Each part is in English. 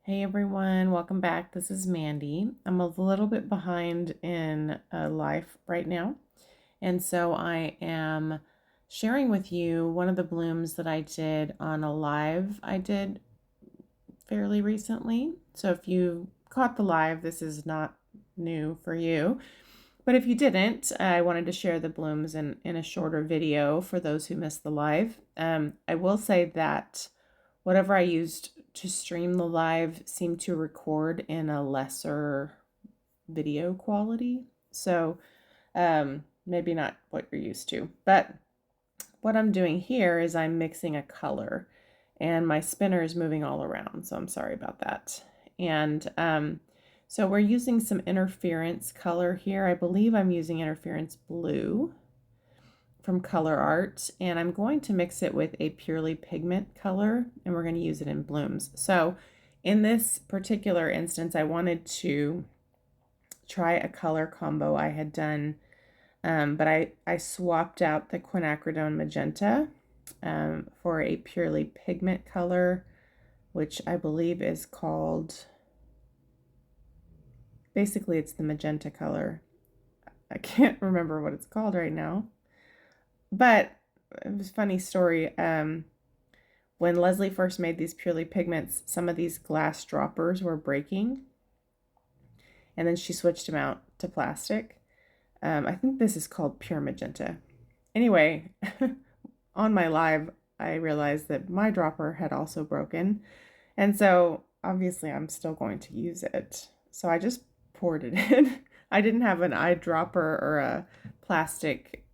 Hey everyone, welcome back. This is Mandy. I'm a little bit behind in life right now, and so I am sharing with you one of the blooms that I did on a live I did fairly recently. So if you caught the live, this is not new for you. But if you didn't, I wanted to share the blooms in a shorter video for those who missed the live. I will say that whatever I used to stream the live seemed to record in a lesser video quality. So maybe not what you're used to. But what I'm doing here is I'm mixing a color and my spinner is moving all around. So I'm sorry about that. And so we're using some interference color here. I believe I'm using interference blue from Colourarte, and I'm going to mix it with a purely pigment color, and we're going to use it in blooms. So in this particular instance, I wanted to try a color combo I had done, but I swapped out the Quinacridone Magenta for a purely pigment color, which I believe is called, basically it's the magenta color. I can't remember what it's called right now. But it was a funny story. When Leslie first made these purely pigments, some of these glass droppers were breaking, and then she switched them out to plastic. I think this is called pure magenta. Anyway, on my live, I realized that my dropper had also broken, and so obviously I'm still going to use it. So I just poured it in. I didn't have an eyedropper or a plastic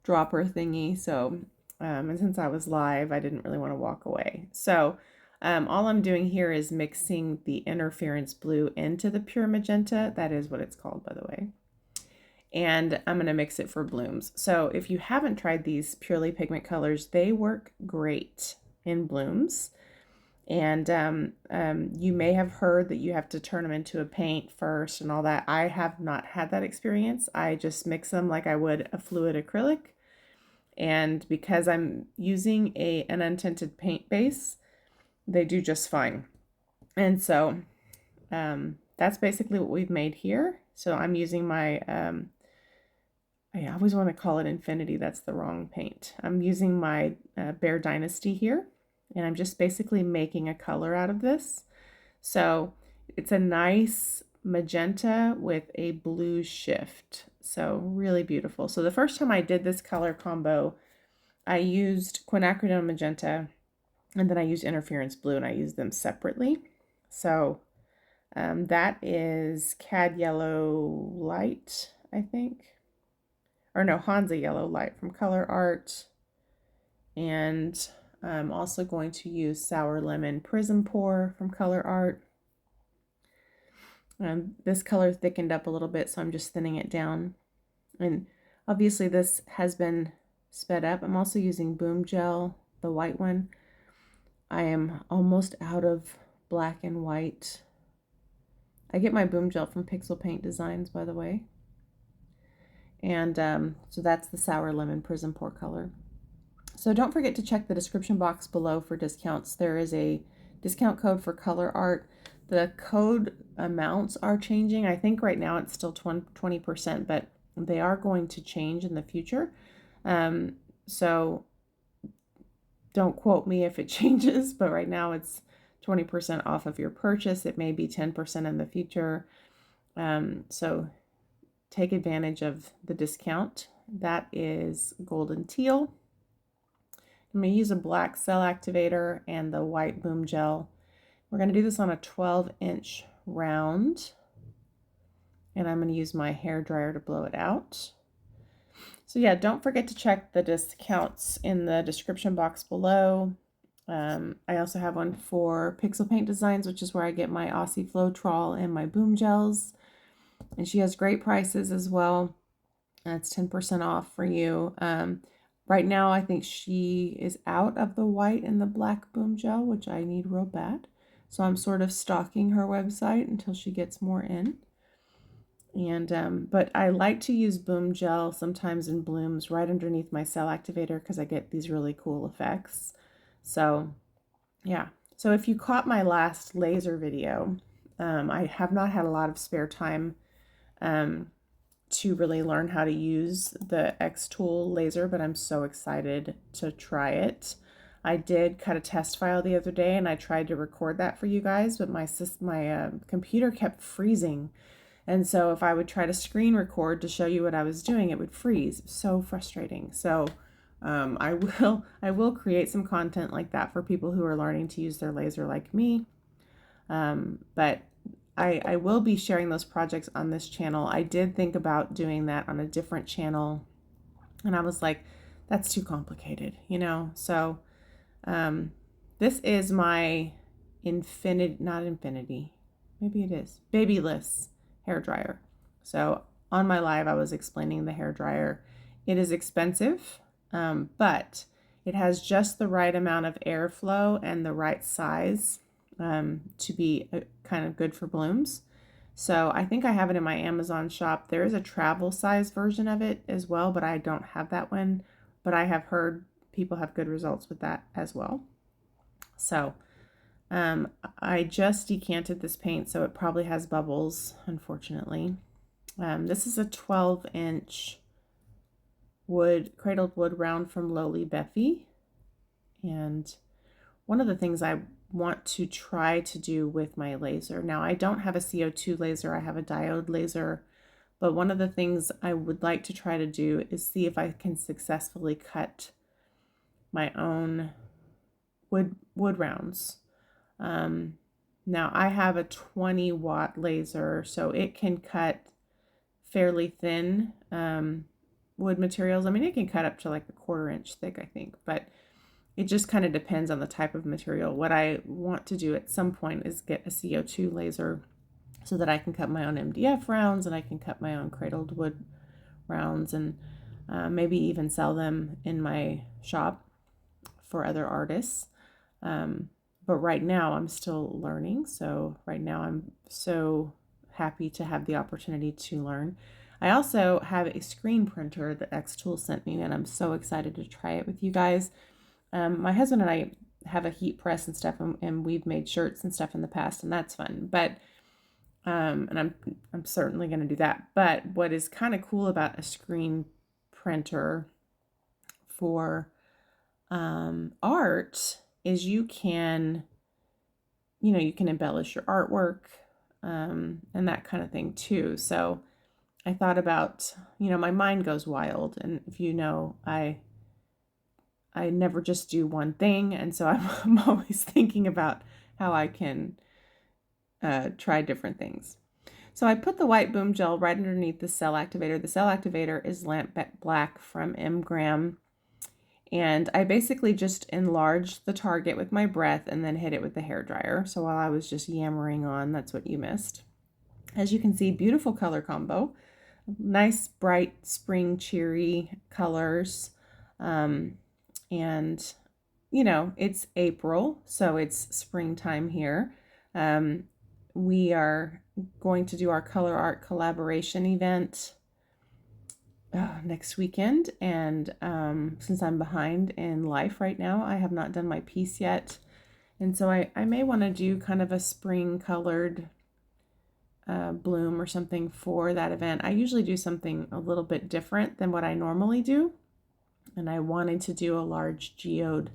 dropper thingy, so and since I was live, I didn't really want to walk away. So all I'm doing here is mixing the interference blue into the pure magenta. That is what it's called, by the way. And I'm going to mix it for blooms. So if you haven't tried these purely pigment colors, they work great in blooms. And you may have heard that you have to turn them into a paint first and all that. I have not had that experience. I just mix them like I would a fluid acrylic. And because I'm using an untinted paint base, they do just fine. And so that's basically what we've made here. So I'm using my, I always want to call it Infinity. That's the wrong paint. I'm using my Bear Dynasty here, and I'm just basically making a color out of this. So it's a nice magenta with a blue shift. So really beautiful. So the first time I did this color combo, I used Quinacridone Magenta, and then I used Interference Blue, and I used them separately. So that is Cad Yellow Light, I think. Or no, Hansa Yellow Light from Colourarte. And I'm also going to use Sour Lemon Prism Pour from Colourarte. This color thickened up a little bit, so I'm just thinning it down. And obviously this has been sped up. I'm also using Boom Gel, the white one. I am almost out of black and white. I get my Boom Gel from Pixel Paint Designs, by the way. And so that's the Sour Lemon Prism Pour color. So don't forget to check the description box below for discounts. There is a discount code for Colourarte. The code amounts are changing. I think right now it's still 20%, but they are going to change in the future. So don't quote me if it changes, but right now it's 20% off of your purchase. It may be 10% in the future. So take advantage of the discount. That is Golden Teal. I'm going to use a black cell activator and the white Boom Gel. We're going to do this on a 12-inch round, and I'm going to use my hair dryer to blow it out. So yeah, don't forget to check the discounts in the description box below. I also have one for Pixel Paint Designs, which is where I get my Aussie Floetrol and my Boom Gels. And she has great prices as well. That's 10% off for you. Right now, I think she is out of the white and the black Boom Gel, which I need real bad. So I'm sort of stalking her website until she gets more in. And but I like to use Boom Gel sometimes in blooms right underneath my cell activator because I get these really cool effects. So yeah, So if you caught my last laser video, I have not had a lot of spare time to really learn how to use the X-Tool laser, but I'm so excited to try it. I did cut a test file the other day and I tried to record that for you guys, but my computer kept freezing. And so if I would try to screen record to show you what I was doing, it would freeze. So frustrating. So I will create some content like that for people who are learning to use their laser like me. But I will be sharing those projects on this channel. I did think about doing that on a different channel, and I was like, that's too complicated, you know? So this is my babyless hair dryer. So on my live, I was explaining the hair dryer. It is expensive, but it has just the right amount of airflow and the right size to be kind of good for blooms. So I think I have it in my Amazon shop. There is a travel size version of it as well, but I don't have that one. But I have heard people have good results with that as well. So I just decanted this paint, so it probably has bubbles, unfortunately. This is a 12-inch cradled wood round from Lowly Beffy. And one of the things I want to try to do with my laser, now I don't have a CO2 laser, I have a diode laser, but one of the things I would like to try to do is see if I can successfully cut my own wood rounds. Now I have a 20-watt laser, so it can cut fairly thin wood materials. I mean, it can cut up to like a 1/4 inch thick, I think, but it just kind of depends on the type of material. What I want to do at some point is get a CO2 laser so that I can cut my own MDF rounds and I can cut my own cradled wood rounds, and maybe even sell them in my shop for other artists. But right now I'm still learning. So right now I'm so happy to have the opportunity to learn. I also have a screen printer that X-Tool sent me, and I'm so excited to try it with you guys. My husband and I have a heat press and stuff, and we've made shirts and stuff in the past, and that's fun. But and I'm certainly going to do that. But what is kind of cool about a screen printer for art is you can embellish your artwork and that kind of thing too. So I thought about, my mind goes wild, and if I never just do one thing, and so I'm always thinking about how I can try different things. So I put the white boom gel right underneath the cell activator. The cell activator is Lamp Black from M. Graham. And I basically just enlarged the target with my breath and then hit it with the hairdryer. So while I was just yammering on, that's what you missed. As you can see, beautiful color combo. Nice, bright, spring, cheery colors. And, it's April, so it's springtime here. We are going to do our Colourarte collaboration event next weekend, and since I'm behind in life right now, I have not done my piece yet, and so I may want to do kind of a spring colored bloom or something for that event. I usually do something a little bit different than what I normally do, and I wanted to do a large geode,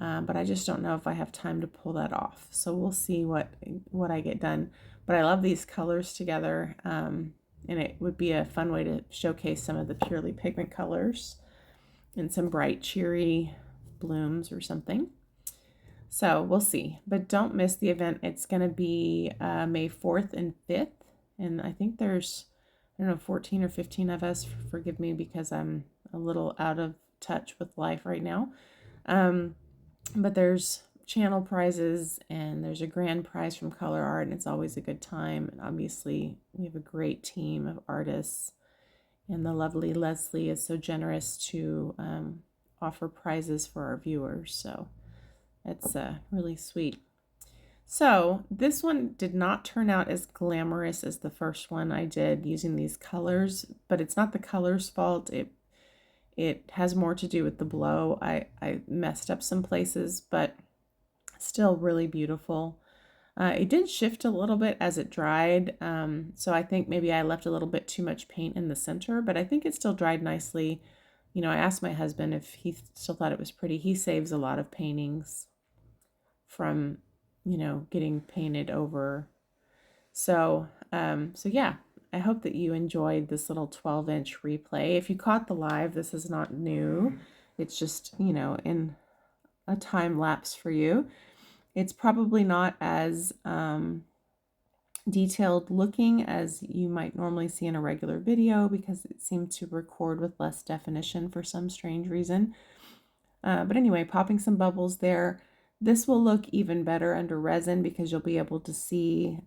but I just don't know if I have time to pull that off, so we'll see what I get done. But I love these colors together, and it would be a fun way to showcase some of the purely pigment colors and some bright, cheery blooms or something. So we'll see. But don't miss the event. It's going to be May 4th and 5th. And I think there's, 14 or 15 of us. Forgive me because I'm a little out of touch with life right now. But there's channel prizes, and there's a grand prize from Colourarte, and it's always a good time. And obviously we have a great team of artists, and the lovely Leslie is so generous to offer prizes for our viewers, so it's really sweet. So this one did not turn out as glamorous as the first one I did using these colors, but it's not the color's fault. It has more to do with the blow. I messed up some places, but Still really beautiful. It did shift a little bit as it dried, so I think maybe I left a little bit too much paint in the center, but I think it still dried nicely. You know, I asked my husband if he still thought it was pretty. He saves a lot of paintings from, you know, getting painted over. So, so yeah, I hope that you enjoyed this little 12-inch replay. If you caught the live, this is not new. It's just, you know, in a time lapse for you. It's probably not as detailed looking as you might normally see in a regular video because it seemed to record with less definition for some strange reason. But anyway, popping some bubbles there. This will look even better under resin because you'll be able to see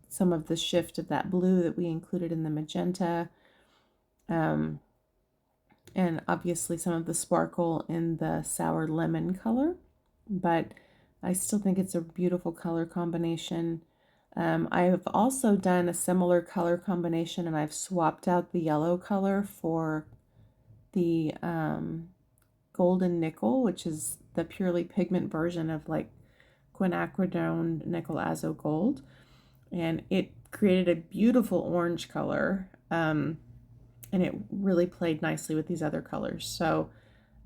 some of the shift of that blue that we included in the magenta. And obviously some of the sparkle in the sour lemon color. But I still think it's a beautiful color combination. I've also done a similar color combination, and I've swapped out the yellow color for the golden nickel, which is the purely pigment version of like Quinacridone nickel azo gold, and it created a beautiful orange color, and it really played nicely with these other colors. So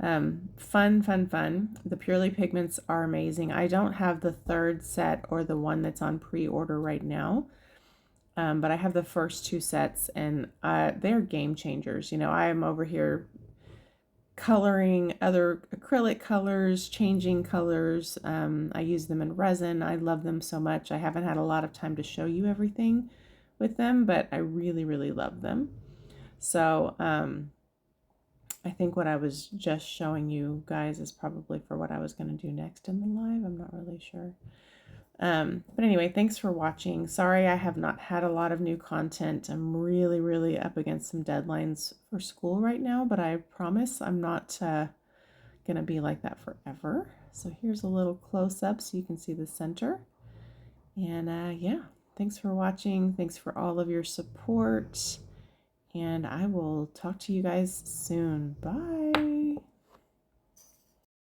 fun. The Purely Pigments are amazing. I don't have the third set or the one that's on pre-order right now, but I have the first two sets, and they're game changers. You know, I am over here coloring other acrylic colors, changing colors. I use them in resin. I love them so much. I haven't had a lot of time to show you everything with them, but I really love them. So I think what I was just showing you guys is probably for what I was going to do next in the live. I'm not really sure. But anyway, thanks for watching. Sorry I have not had a lot of new content. I'm really up against some deadlines for school right now, but I promise I'm not going to be like that forever. So here's a little close-up so you can see the center. And yeah, thanks for watching. Thanks for all of your support. And I will talk to you guys soon. Bye.